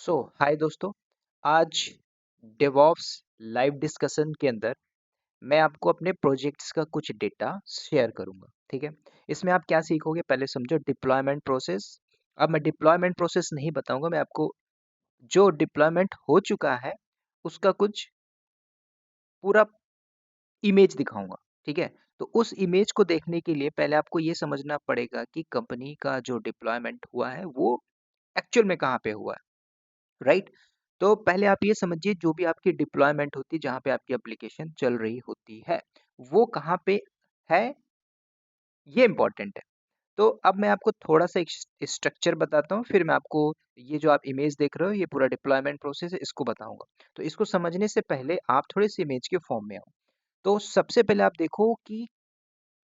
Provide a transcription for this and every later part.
हाय दोस्तों। आज DevOps live discussion के अंदर मैं आपको अपने प्रोजेक्ट्स का कुछ डेटा शेयर करूंगा। ठीक है, इसमें आप क्या सीखोगे, पहले समझो डिप्लॉयमेंट प्रोसेस। अब मैं डिप्लॉयमेंट प्रोसेस नहीं बताऊंगा, मैं आपको जो डिप्लॉयमेंट हो चुका है उसका कुछ पूरा इमेज दिखाऊंगा। ठीक है, तो उस इमेज को देखने के लिए पहले आपको ये समझना पड़ेगा कि कंपनी का जो डिप्लॉयमेंट हुआ है वो एक्चुअल में कहाँ पे हुआ है। राइट, तो पहले आप ये समझिए जो भी आपकी डिप्लॉयमेंट होती है, जहाँ पे आपकी एप्लीकेशन चल रही होती है, वो कहाँ पे है, ये इंपॉर्टेंट है। तो अब मैं आपको थोड़ा सा एक स्ट्रक्चर बताता हूँ, फिर मैं आपको ये जो आप इमेज देख रहे हो ये पूरा डिप्लॉयमेंट प्रोसेस है, इसको बताऊंगा। तो इसको समझने से पहले आप थोड़े से इमेज के फॉर्म में आओ। तो सबसे पहले आप देखो कि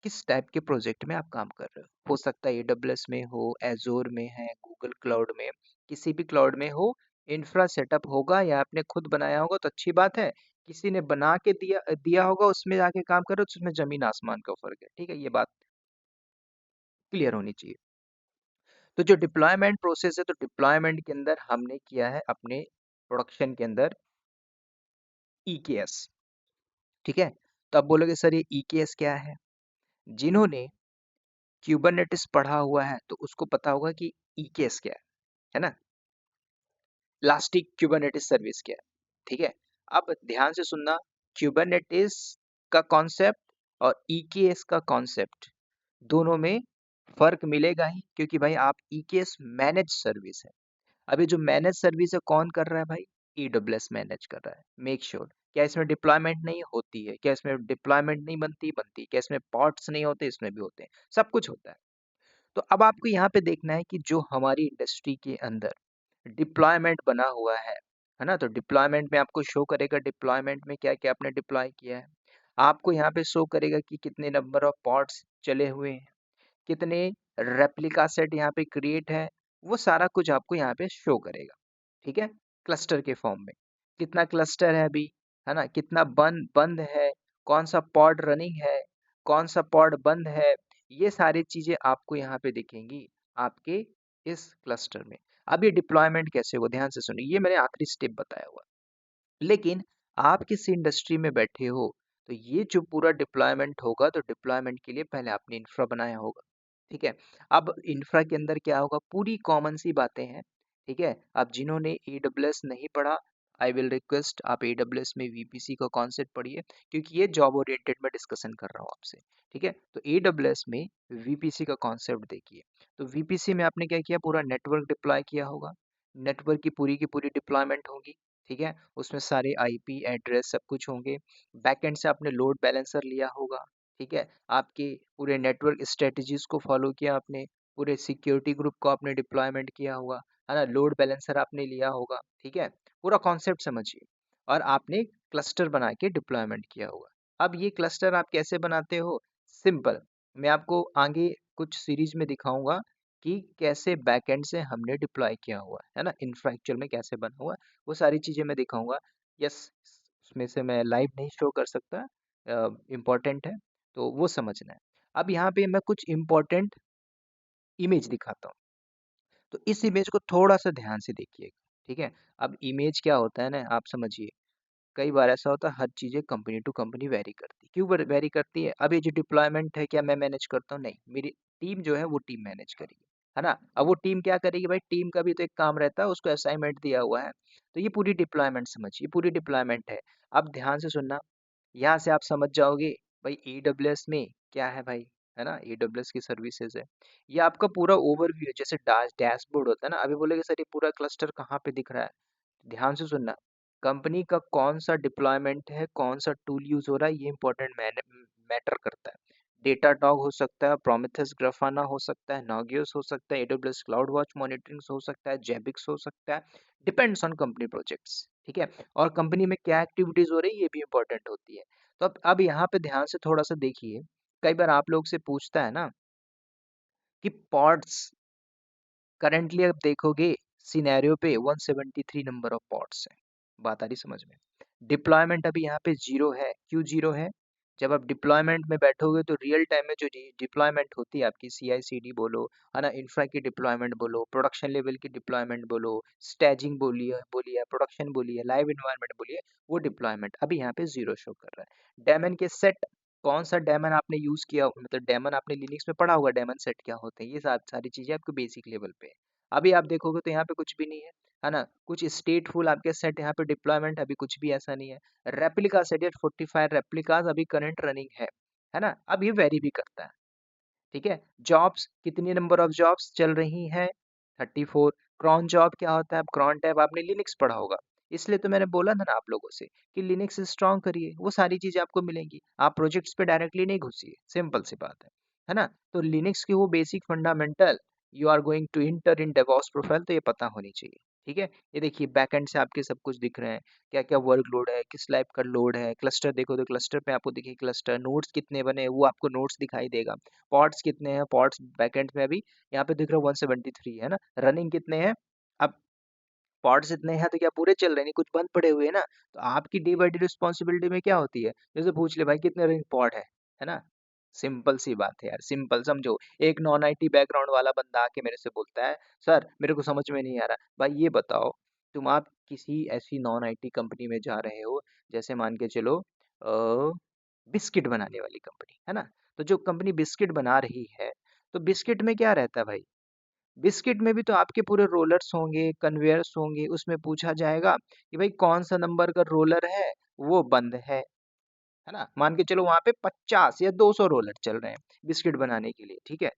किस टाइप के प्रोजेक्ट में आप काम कर रहे हो सकता है एडब्ल्यूएस में हो, एजोर में है, गूगल क्लाउड में, किसी भी क्लाउड में हो। इंफ्रा सेटअप होगा या आपने खुद बनाया होगा तो अच्छी बात है, किसी ने बना के दिया दिया होगा उसमें जाके काम करो तो उसमें जमीन आसमान का फर्क है। ठीक है, ये बात क्लियर होनी चाहिए। तो जो डिप्लॉयमेंट प्रोसेस है, तो डिप्लॉयमेंट के अंदर हमने किया है अपने प्रोडक्शन के अंदर ईकेएस। ठीक है, तो आप बोलोगे सर ये ईकेएस क्या है। जिन्होंने क्यूबरनेटिस पढ़ा हुआ है तो उसको पता होगा कि ईकेएस क्या है ना, इलास्टिक क्यूबरनेटिस सर्विस क्या है। ठीक है, अब ध्यान से सुनना, क्यूबरनेटिस का कॉन्सेप्ट और ईकेएस का कॉन्सेप्ट दोनों में फर्क मिलेगा ही, क्योंकि भाई आप ईकेएस मैनेज सर्विस है। अभी जो मैनेज सर्विस है कौन कर रहा है भाई, ईडब्ल्यूएस मैनेज कर रहा है। मेक श्योर क्या इसमें डिप्लॉयमेंट नहीं होती है, क्या इसमें डिप्लॉयमेंट नहीं बनती बनती, क्या इसमें पॉट्स नहीं होते, इसमें भी होते हैं, सब कुछ होता है। तो अब आपको यहाँ पे देखना है कि जो हमारी इंडस्ट्री के अंदर डिप्लॉयमेंट बना हुआ है ना, तो डिप्लॉयमेंट में आपको शो करेगा डिप्लॉयमेंट में क्या क्या आपने डिप्लॉय किया है। आपको यहाँ पे शो करेगा कि कितने नंबर ऑफ पॉड्स चले हुए हैं, कितने रेप्लिका सेट यहाँ पे क्रिएट है, वो सारा कुछ आपको यहाँ पे शो करेगा। ठीक है, क्लस्टर के फॉर्म में कितना क्लस्टर है अभी, है ना, कितना बंद बंद है, कौन सा पॉड रनिंग है, कौन सा पॉड बंद है, ये सारी चीजें आपको यहाँ पे दिखेंगी आपके इस क्लस्टर में। अब ये डिप्लॉयमेंट कैसे हो, ध्यान से सुनिए, ये मैंने आखिरी स्टेप बताया हुआ। लेकिन आप किसी इंडस्ट्री में बैठे हो तो ये जो पूरा डिप्लॉयमेंट होगा, तो डिप्लॉयमेंट के लिए पहले आपने इंफ्रा बनाया होगा। ठीक है, अब इंफ्रा के अंदर क्या होगा, पूरी कॉमन सी बातें हैं। ठीक है, अब जिन्होंने एडब्ल्यूएस नहीं पढ़ा, आई विल रिक्वेस्ट आप एडब्ल्यूएस में वीपीसी का कॉन्सेप्ट पढ़िए, क्योंकि ये जॉब ओरिएंटेड में डिस्कशन कर रहा हूँ आपसे। ठीक है, तो एडब्ल्यूएस में वीपीसी का कॉन्सेप्ट देखिए। तो वीपीसी में आपने क्या किया, पूरा नेटवर्क डिप्लॉय किया होगा, नेटवर्क की पूरी डिप्लॉयमेंट होगी। ठीक है, उसमें सारे आईपी एड्रेस सब कुछ होंगे। बैकएंड से आपने लोड बैलेंसर लिया होगा। ठीक है, आपके पूरे नेटवर्क स्ट्रेटजीज को फॉलो किया आपने, पूरे सिक्योरिटी ग्रुप को आपने डिप्लॉयमेंट किया होगा, है ना, लोड बैलेंसर आपने लिया होगा। ठीक है, पूरा कॉन्सेप्ट समझिए, और आपने क्लस्टर बना के डिप्लॉयमेंट किया होगा। अब ये क्लस्टर आप कैसे बनाते हो, सिंपल, मैं आपको आगे कुछ सीरीज में दिखाऊंगा कि कैसे बैकएंड से हमने डिप्लॉय किया हुआ है ना, इंफ्रास्ट्रक्चर में कैसे बना हुआ है, वो सारी चीजें मैं दिखाऊंगा। यस, उसमें से मैं लाइव नहीं शो कर सकता, इम्पोर्टेंट है, तो वो समझना है। अब यहाँ पे मैं कुछ इम्पोर्टेंट इमेज दिखाता हूँ, तो इस इमेज को थोड़ा सा ध्यान से देखिएगा। ठीक है, अब इमेज क्या होता है ना, आप समझिए, कई बार ऐसा होता है हर चीजें कंपनी टू कंपनी वेरी करती है। क्यों वेरी करती है, अब ये जो डिप्लॉयमेंट है क्या मैं मैनेज करता हूँ, नहीं, मेरी टीम जो है वो टीम मैनेज करेगी, है ना। अब वो टीम क्या करेगी भाई, टीम का भी तो एक काम रहता है, उसको असाइनमेंट दिया हुआ है। तो ये पूरी डिप्लॉयमेंट समझिए, पूरी डिप्लॉयमेंट है। अब ध्यान से सुनना, यहाँ से आप समझ जाओगे भाई एडब्ल्यूएस में क्या है भाई, है ना, एडब्ल्यूएस की सर्विसेज है। ये आपका पूरा ओवरव्यू है, जैसे डैशबोर्ड होता है ना। अभी बोलेगे सर ये पूरा क्लस्टर कहाँ पे दिख रहा है, ध्यान से सुनना, कंपनी का कौन सा डिप्लॉयमेंट है, कौन सा टूल यूज हो रहा है, ये इंपॉर्टेंट मैटर करता है। डेटाटॉग हो सकता है, प्रोमेथेस ग्राफाना हो सकता है, नॉगियस हो सकता है, एडब्ल्यूएस क्लाउड वॉच मॉनिटरिंग हो सकता है, जेबिक्स हो सकता है, डिपेंड्स ऑन कंपनी प्रोजेक्ट्स। ठीक है, और कंपनी में क्या एक्टिविटीज हो रही है ये भी इंपॉर्टेंट होती है। तो अब यहाँ पे ध्यान से थोड़ा सा देखिए, कई बार आप लोग से पूछता है ना कि पॉड्स, करंटली आप देखोगे सिनेरियो पे 173 नंबर ऑफ पॉड्स है, बात आ रही समझ में। डिप्लॉयमेंट अभी यहाँ पे जीरो है, क्यों जीरो है, जब आप डिप्लॉयमेंट में बैठोगे तो रियल टाइम में जो डिप्लॉयमेंट होती है आपकी CI/CD बोलो, है ना, इंफ्रा की डिप्लॉयमेंट बोलो, प्रोडक्शन लेवल की डिप्लॉयमेंट बोलो, स्टेजिंग बोलिए बोलिए, प्रोडक्शन बोलिए, लाइव इन्वायरमेंट बोलिए, वो डिप्लॉयमेंट अभी यहाँ पे जीरो शो कर रहा है। डेमन के सेट, कौन सा डेमन आपने यूज किया, मतलब डेमन आपने लिनक्स में पढ़ा होगा, डेमन सेट क्या होते हैं, ये सारी चीजें आपको बेसिक लेवल पे है। अभी आप देखोगे तो यहाँ पे कुछ भी नहीं है ना, कुछ स्टेटफुल आपके सेट यहाँ पे डिप्लॉयमेंट अभी कुछ भी ऐसा नहीं है। रेप्लिका सेट या 45 रेप्लिकास अभी करंट रनिंग है ना, अब ये वेरी भी करता है। ठीक है, जॉब्स कितनी नंबर ऑफ जॉब्स चल रही हैं, 34। क्रॉन जॉब क्या होता है, अब क्रॉन टैब आपने लिनक्स पढ़ा होगा, इसलिए तो मैंने बोला था ना आप लोगों से कि लिनक्स स्ट्रॉन्ग करिए, वो सारी चीजें आपको मिलेंगी, आप प्रोजेक्ट्स पे डायरेक्टली नहीं घुसिए, सिंपल सी बात है ना। तो लिनक्स की वो basic fundamental you are going to enter in DevOps profile, तो ये पता होनी चाहिए। ठीक है, ये देखिए बैकएंड से आपके सब कुछ दिख रहे हैं, क्या क्या वर्कलोड है, किस टाइप का लोड है, क्लस्टर देखो तो क्लस्टर पे आपको दिखे क्लस्टर, नोड्स कितने बने हैं, वो आपको नोड्स दिखाई देगा। पॉड्स कितने हैं, पॉड्स बैकएंड में अभी यहाँ पे दिख रहा है 173 है ना, रनिंग कितने हैं, अब पॉड्स इतने हैं तो क्या पूरे चल रहे हैं, नहीं कुछ बंद पड़े हुए हैं ना। तो आपकी डे बाई डे रिस्पॉन्सिबिलिटी में क्या होती है, जैसे पूछ ले भाई कितने रनिंग पॉड है ना, सिंपल सी बात है यार, सिंपल समझो। एक नॉन आईटी बैकग्राउंड वाला बंदा आके मेरे से बोलता है, सर मेरे को समझ में नहीं आ रहा, भाई ये बताओ, तुम आप किसी ऐसी नॉन आईटी कंपनी में जा रहे हो, जैसे मान के चलो बिस्किट बनाने वाली कंपनी है ना, तो जो कंपनी बिस्किट बना रही है, तो बिस्किट में क्या रहता है भाई, बिस्किट में भी तो आपके पूरे रोलर्स होंगे, कन्वेयर्स होंगे, उसमें पूछा जाएगा कि भाई कौन सा नंबर का रोलर है, वो बंद है ना, मान के चलो वहां पे 50 या 200 रोलर चल रहे हैं बिस्किट बनाने के लिए, ठीक है,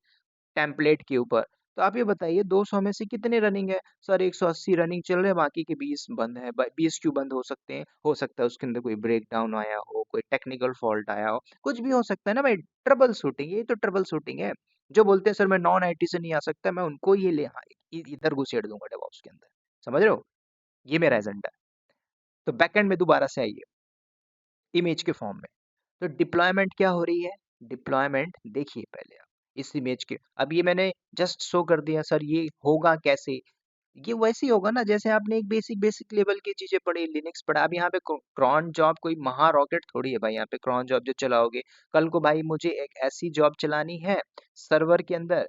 टेम्पलेट के ऊपर। तो आप ये बताइए 200 में से कितने रनिंग है, सर 180 रनिंग चल रहे हैं, बाकी के 20 बंद है, 20 क्यों बंद हो सकते हैं, हो सकता है उसके अंदर कोई ब्रेक डाउन आया हो, कोई टेक्निकल फॉल्ट आया हो, कुछ भी हो सकता है ना भाई, ट्रबल शूटिंग, ये तो ट्रबल शूटिंग है। जो बोलते हैं सर मैं नॉन आईटी से नहीं आ सकता, मैं उनको ये ले हाँ, इधर घुसेड़ दूंगा डेवऑप्स के अंदर, समझ रहे हो, ये मेरा एजेंडा है। तो बैकएंड में दोबारा से आइए इमेज के फॉर्म में, तो डिप्लॉयमेंट क्या हो रही है, डिप्लॉयमेंट देखिए पहले आप इस इमेज के, अब ये मैंने जस्ट शो कर दिया, सर ये होगा कैसे, ये वैसे ही होगा ना जैसे आपने एक बेसिक बेसिक लेवल की चीजें पढ़ी, लिनक्स पढ़ा, अब यहाँ पे क्रॉन जॉब कोई महा रॉकेट थोड़ी है भाई, यहाँ पे क्रॉन जॉब जो चलाओगे, कल को भाई मुझे एक ऐसी जॉब चलानी है सर्वर के अंदर,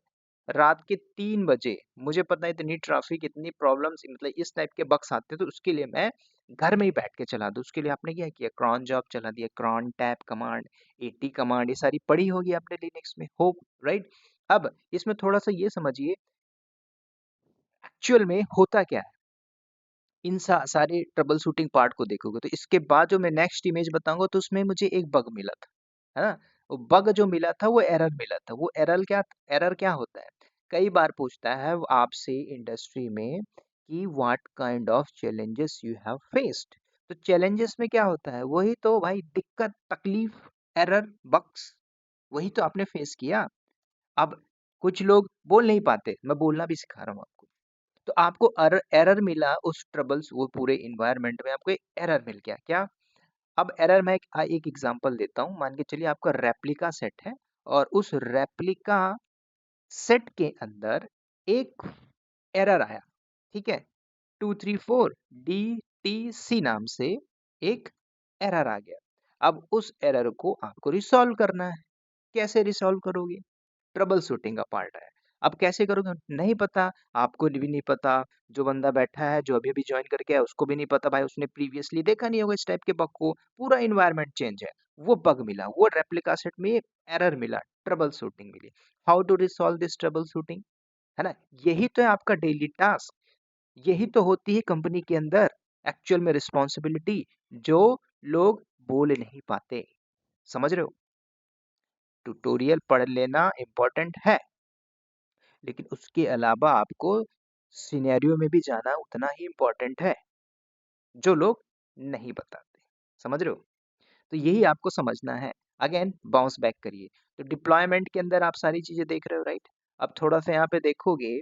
रात के 3 बजे, मुझे पता है इतनी ट्रैफिक इतनी प्रॉब्लम्स, मतलब इस टाइप के बग्स आते हैं, तो उसके लिए मैं घर में ही बैठ के चला दूं, उसके लिए आपने क्या किया, क्रॉन जॉब चला दिया, crontab command, AT command, ये सारी पढ़ी होगी आपने लिनक्स में, होप राइट। अब इसमें थोड़ा सा ये समझिए एक्चुअल में होता क्या है, इन सारे ट्रबल शूटिंग पार्ट को देखोगे तो इसके बाद जो मैं नेक्स्ट इमेज बताऊंगा तो उसमें मुझे एक बग मिला था, है ना, वो बग जो मिला था वो एरर मिला था, वो एरर क्या होता है, कई बार पूछता है वो आपसे इंडस्ट्री में कि what kind of challenges you have faced, तो चैलेंजेस में क्या होता है, वही तो भाई दिक्कत तकलीफ, एरर, बग्स, वही तो आपने फेस किया। अब कुछ लोग बोल नहीं पाते, मैं बोलना भी सिखा रहा हूँ आपको, तो आपको एरर एरर मिला उस ट्रबल्स वो पूरे इन्वायरमेंट में आपको एक एरर मिल गया क्या। अब एरर मैं एक एग्जांपल देता हूँ, मान के चलिए आपका रेप्लिका सेट है और उस रेप्लिका सेट के अंदर एक एरर आया, ठीक है, 234 DTC नाम से एक एरर आ गया। अब उस एरर को आपको रिसॉल्व करना है, कैसे रिसॉल्व करोगे, ट्रबल शूटिंग का पार्ट है। अब कैसे करोगे नहीं पता, आपको भी नहीं पता, जो बंदा बैठा है जो अभी अभी ज्वाइन करके आया उसको भी नहीं पता, भाई उसने प्रीवियसली देखा नहीं होगा इस टाइप के बग को, पूरा इन्वायरमेंट चेंज है, वो बग मिला, वो रेप्लिका सेट में एरर मिला, ट्रबल शूटिंग मिली, how to resolve this troubleshooting, है ना, यही तो है आपका डेली टास्क, यही तो होती है कंपनी के अंदर एक्चुअल में रिस्पॉन्सिबिलिटी, जो लोग बोल नहीं पाते, समझ रहे हो, ट्यूटोरियल पढ़ लेना इम्पोर्टेंट है, लेकिन उसके अलावा आपको सिनेरियो में भी जाना उतना ही इम्पोर्टेंट है, जो लोग नहीं बताते, समझ रहे हो, तो यही आपको समझना है। अगेन बाउंस बैक करिए, तो डिप्लॉयमेंट के अंदर आप सारी चीजें देख रहे हो राइट। अब थोड़ा सा यहाँ पे देखोगे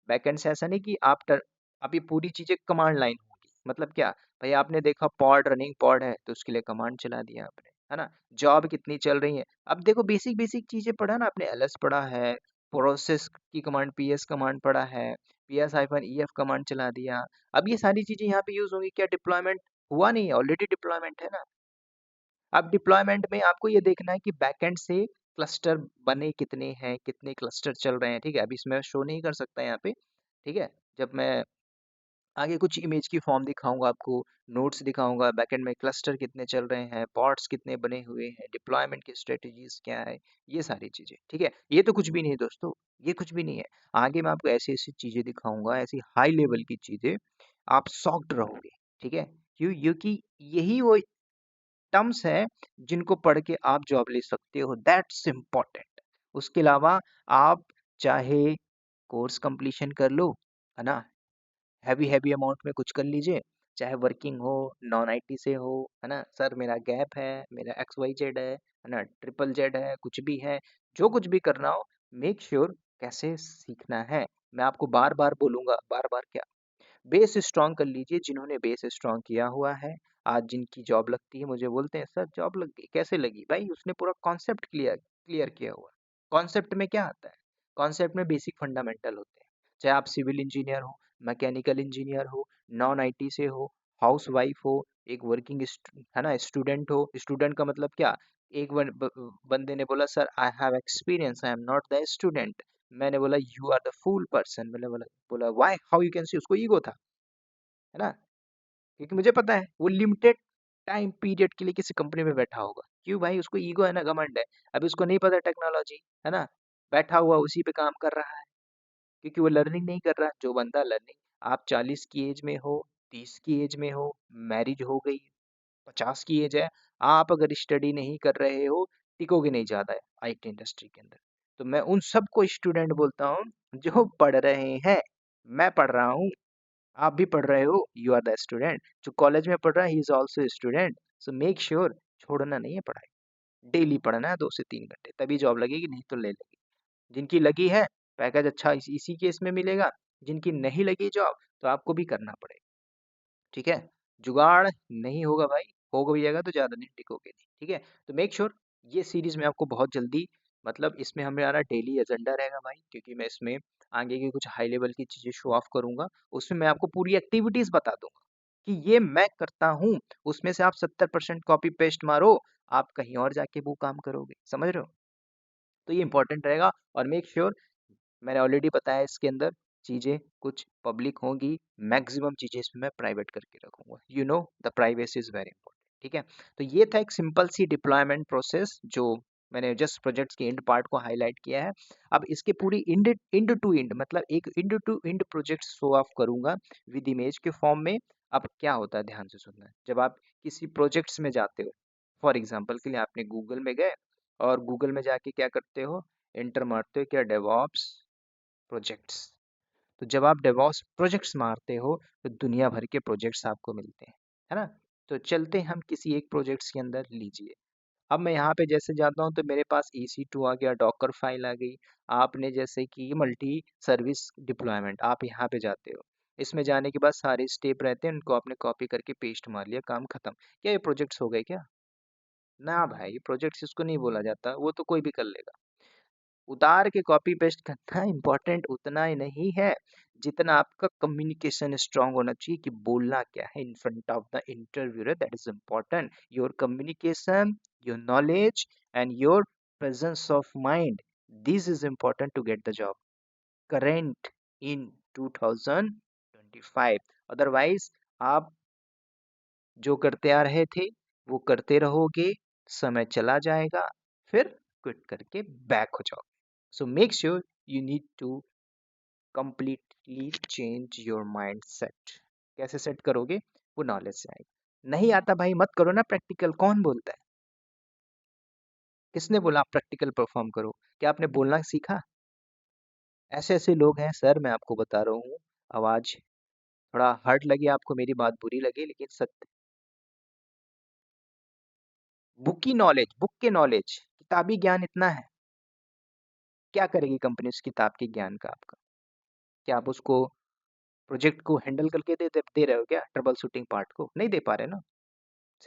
बैकएंड से, ऐसा नहीं कि आप ये पूरी चीजें कमांड लाइन होगी, मतलब क्या, भाई आपने देखा पॉड रनिंग पॉड है तो उसके लिए कमांड चला दिया आपने, है ना, जॉब कितनी चल रही है, अब देखो बेसिक बेसिक चीजें पढ़ा ना आपने, एलएस पढ़ा है, प्रोसेस की कमांड पीएस कमांड पढ़ा है, PS-EF कमांड चला दिया, अब ये सारी चीजें यहाँ पे यूज होंगी, क्या डिप्लॉयमेंट हुआ नहीं है, ऑलरेडी डिप्लॉयमेंट है ना। अब डिप्लॉयमेंट में आपको ये देखना है कि बैकएंड से क्लस्टर बने कितने हैं, कितने क्लस्टर चल रहे हैं, ठीक है? अभी इसमें शो नहीं कर सकता यहाँ पे, ठीक है? जब मैं आगे कुछ इमेज की फॉर्म दिखाऊँगा आपको, नोट्स दिखाऊँगा, बैकएंड में क्लस्टर कितने चल रहे हैं, पॉड्स कितने बने हुए हैं, डिप्लॉयमेंट की स्ट्रेटजीज़ क्या है, ये सारी चीज़ें, ठीक है? ये तो कुछ भी नहीं है दोस्तों, ये कुछ भी नहीं है। आगे मैं आपको ऐसी-ऐसी चीज़ें दिखाऊँगा, ऐसी हाई लेवल की चीज़ें, आप शॉक्ड रहोगे, ठीक है? क्योंकि यही वो टर्म्स हैं जिनको पढ़ के आप जॉब ले सकते हो, दैट्स इम्पोर्टेंट। उसके अलावा आप चाहे कोर्स कंप्लीशन कर लो, है ना? हैवी हैवी अमाउंट में कुछ कर लीजिए, चाहे वर्किंग हो, नॉन आईटी से हो, है ना? सर मेरा गैप है, मेरा एक्स वाई जेड है ना? ट्रिपल जेड है, कुछ भी है, जो कुछ भी करना हो, मेक श्योर कैसे सीखना है। मैं आपको बार-बार बोलूँगा, बार-बार क्या, बेस स्ट्रॉन्ग कर लीजिए। जिन्होंने बेस स्ट्रॉन्ग किया हुआ है, आज जिनकी जॉब लगती है, मुझे बोलते हैं सर जॉब लग गई, कैसे लगी? भाई उसने पूरा कॉन्सेप्ट क्लियर क्लियर किया हुआ है। कॉन्सेप्ट में क्या आता है? कॉन्सेप्ट में बेसिक फंडामेंटल होते हैं। चाहे आप सिविल इंजीनियर हो, मैकेनिकल इंजीनियर हो, नॉन आईटी से हो, हाउसवाइफ हो, एक वर्किंग है ना, स्टूडेंट हो। स्टूडेंट का मतलब क्या? एक बंदे ने बोला sir I have experience, I am not the student. मैंने बोला you are the fool person. मैंने बोला बोला why, how you can see, उसको ईगो था, है ना? क्योंकि मुझे पता है वो लिमिटेड टाइम पीरियड के लिए किसी कंपनी में बैठा होगा। क्यों भाई? उसको ईगो है ना, घमंड है। अभी उसको नहीं पता टेक्नोलॉजी, है ना? बैठा हुआ उसी पे काम कर रहा है, क्योंकि वो लर्निंग नहीं कर रहा। जो बंदा लर्निंग, आप 40 की एज में हो, 30 की एज में हो, मैरिज हो गई, 50 की एज है, आप अगर स्टडी नहीं कर रहे हो, टिकोगे नहीं ज़्यादा आईटी इंडस्ट्री के अंदर। तो मैं उन सबको स्टूडेंट बोलता हूँ जो पढ़ रहे हैं। मैं पढ़ रहा हूँ, आप भी पढ़ रहे हो, यू आर द स्टूडेंट। जो कॉलेज में पढ़ रहा है, he is also student. So make sure छोड़ना नहीं है पढ़ाई, डेली पढ़ना है 2 से 3 घंटे, तभी जॉब लगेगी, नहीं तो ले लेगी। जिनकी लगी है, पैकेज अच्छा इसी केस में मिलेगा। जिनकी नहीं लगी जॉब, तो आपको भी करना पड़ेगा, ठीक है? जुगाड़ नहीं होगा भाई, हो भी जाएगा तो ज़्यादा दिन टिकोगे नहीं, ठीक है? तो मेक श्योर ये सीरीज़ में आपको बहुत जल्दी, मतलब इसमें हमारा डेली एजेंडा रहेगा भाई, क्योंकि मैं इसमें आगे की कुछ हाई लेवल की चीज़ें शो ऑफ करूँगा। उसमें मैं आपको पूरी एक्टिविटीज़ बता दूँगा कि ये मैं करता हूँ, उसमें से आप 70% कॉपी पेस्ट मारो, आप कहीं और जाके वो काम करोगे, समझ रहे हो? तो ये इंपॉर्टेंट रहेगा। और मेक श्योर, मैंने ऑलरेडी बताया इसके अंदर चीज़ें कुछ पब्लिक होंगी, मैक्सिमम चीज़ें इसमें मैं प्राइवेट करके रखूँगा। You know the privacy is very important, ठीक है? तो ये था एक सिंपल सी डिप्लॉयमेंट प्रोसेस जो मैंने जस्ट प्रोजेक्ट्स के एंड पार्ट को हाइलाइट किया है। अब इसके पूरी एंड टू एंड, मतलब एक end to end project show off करूँगा विद इमेज के फॉर्म में। अब क्या होता है, ध्यान से सुनना है। जब आप किसी प्रोजेक्ट्स में जाते हो, फॉर एग्जांपल के लिए आपने गूगल में गए और गूगल में जाके क्या करते हो, एंटर मारते हो क्या, डेवऑप्स प्रोजेक्ट्स। तो जब आप डेवॉप्स प्रोजेक्ट्स मारते हो, तो दुनिया भर के प्रोजेक्ट्स आपको मिलते हैं, है ना? तो चलते हैं हम किसी एक प्रोजेक्ट्स के अंदर, लीजिए। अब मैं यहाँ पे जैसे जाता हूँ तो मेरे पास EC2 आ गया, डॉकर फाइल आ गई। आपने जैसे कि मल्टी सर्विस डिप्लॉयमेंट, आप यहाँ पे जाते हो। इसमें जाने के बाद सारे स्टेप रहते हैं, उनको आपने कॉपी करके पेस्ट मार लिया, काम खत्म। क्या ये प्रोजेक्ट्स हो गए क्या? ना भाई, प्रोजेक्ट्स इसको नहीं बोला जाता, वो तो कोई भी कर लेगा। उतार के कॉपी पेस्ट करना इम्पोर्टेंट उतना ही नहीं है जितना आपका कम्युनिकेशन स्ट्रांग होना चाहिए कि बोलना क्या है in front of the interviewer. That is important, your communication, your knowledge and your presence of mind, this is important to get the job current in 2025। Otherwise आप जो करते आ रहे थे वो करते रहोगे, समय चला जाएगा, फिर क्विट करके बैक हो जाओगे। So make sure you need to completely change your mindset. कैसे सेट करोगे? वो नॉलेज से आएगा। नहीं आता भाई, मत करो ना प्रैक्टिकल, कौन बोलता है? किसने बोला आप प्रैक्टिकल परफॉर्म करो? क्या आपने बोलना सीखा? ऐसे ऐसे लोग हैं सर, मैं आपको बता रहा हूँ। आवाज थोड़ा हर्ट लगी आपको, मेरी बात बुरी लगी, लेकिन सत्य। बुक की नॉलेज, बुक के नॉलेज, किताबी ज्ञान इतना है, क्या करेगी कंपनी उस किताब के ज्ञान का आपका? क्या आप उसको प्रोजेक्ट को हैंडल करके दे रहे हो क्या, ट्रबल शूटिंग पार्ट को? नहीं दे पा रहे ना।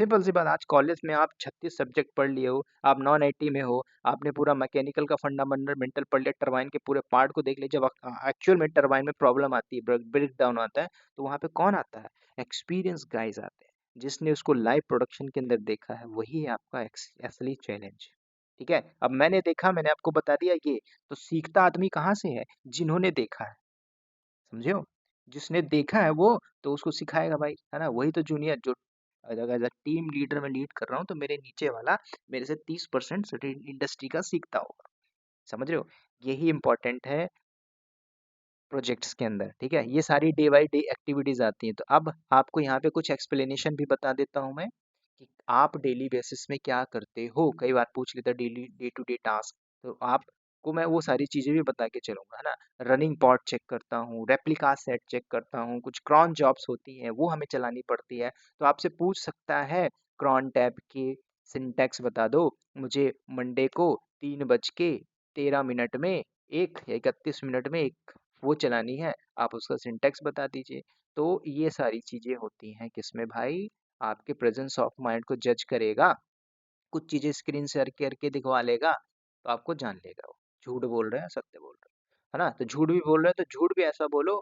सिंपल सी बात, आज कॉलेज में आप 36 सब्जेक्ट पढ़ लिए हो, आप नॉन आईटी में हो, आपने पूरा मैकेनिकल का फंडामेंटल पढ़ लिया, टरबाइन के पूरे पार्ट को देख लिया। जब एक्चुअल में टरबाइन में प्रॉब्लम आती है, ब्रेक डाउन आता है, तो वहाँ पे कौन आता है? एक्सपीरियंस गाइज आते हैं। जिसने उसको लाइव प्रोडक्शन के अंदर देखा है वही है आपका असली चैलेंज। ठीक है, अब मैंने देखा, मैंने आपको बता दिया ये। तो सीखता आदमी कहाँ से है? जिन्होंने देखा है, समझे हो? जिसने देखा है वो तो उसको सिखाएगा भाई, है ना? वही तो जूनियर जो, अगर टीम लीडर में लीड कर रहा हूँ तो मेरे नीचे वाला मेरे से 30% इंडस्ट्री का सीखता होगा। समझ रहे हो? यही इंपॉर्टेंट है प्रोजेक्ट्स के अंदर। ठीक है, ये सारी डे बाय डे एक्टिविटीज आती हैं। तो अब आपको यहाँ पे कुछ एक्सप्लेनेशन भी बता देता हूँ मैं कि आप डेली बेसिस में क्या करते हो। कई बार पूछ लेता daily day to day task, तो आपको मैं वो सारी चीजें भी बता के चलूंगा, है ना? रनिंग पॉट चेक करता हूँ, रेप्लिका सेट चेक करता हूँ, कुछ क्रॉन जॉब्स होती हैं वो हमें चलानी पड़ती है। तो आपसे पूछ सकता है क्रॉन टैब के सिंटैक्स बता दो मुझे, मंडे को 3:13 में एक या 31 मिनट में एक वो चलानी है, आप उसका सिंटेक्स बता दीजिए। तो ये सारी चीजें होती हैं किसमें भाई, आपके प्रेजेंस ऑफ माइंड को जज करेगा। कुछ चीजें स्क्रीन शेयर करके दिखवा लेगा तो आपको जान लेगा वो झूठ बोल रहे हैं सत्य बोल रहे हैं, है ना? तो झूठ भी बोल रहे हैं तो झूठ भी ऐसा बोलो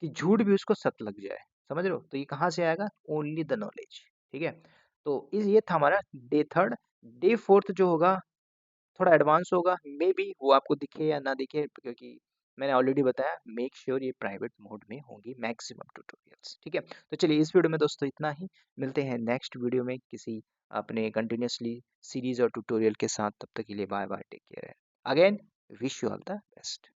कि झूठ भी उसको सत्य लग जाए। समझ रहे हो? तो ये कहाँ से आएगा? Only the knowledge. ठीक है, तो इस ये था हमारा डे थर्ड। डे फोर्थ जो होगा थोड़ा एडवांस होगा, मे बी वो आपको दिखे या ना दिखे, क्योंकि मैंने ऑलरेडी बताया मेक श्योर ये प्राइवेट मोड में होंगी मैक्सिमम ट्यूटोरियल्स। ठीक है, तो चलिए इस वीडियो में दोस्तों इतना ही। मिलते हैं नेक्स्ट वीडियो में किसी अपने कंटिन्यूसली सीरीज और ट्यूटोरियल के साथ। तब तक के लिए bye bye, take care. Again wish you all the best.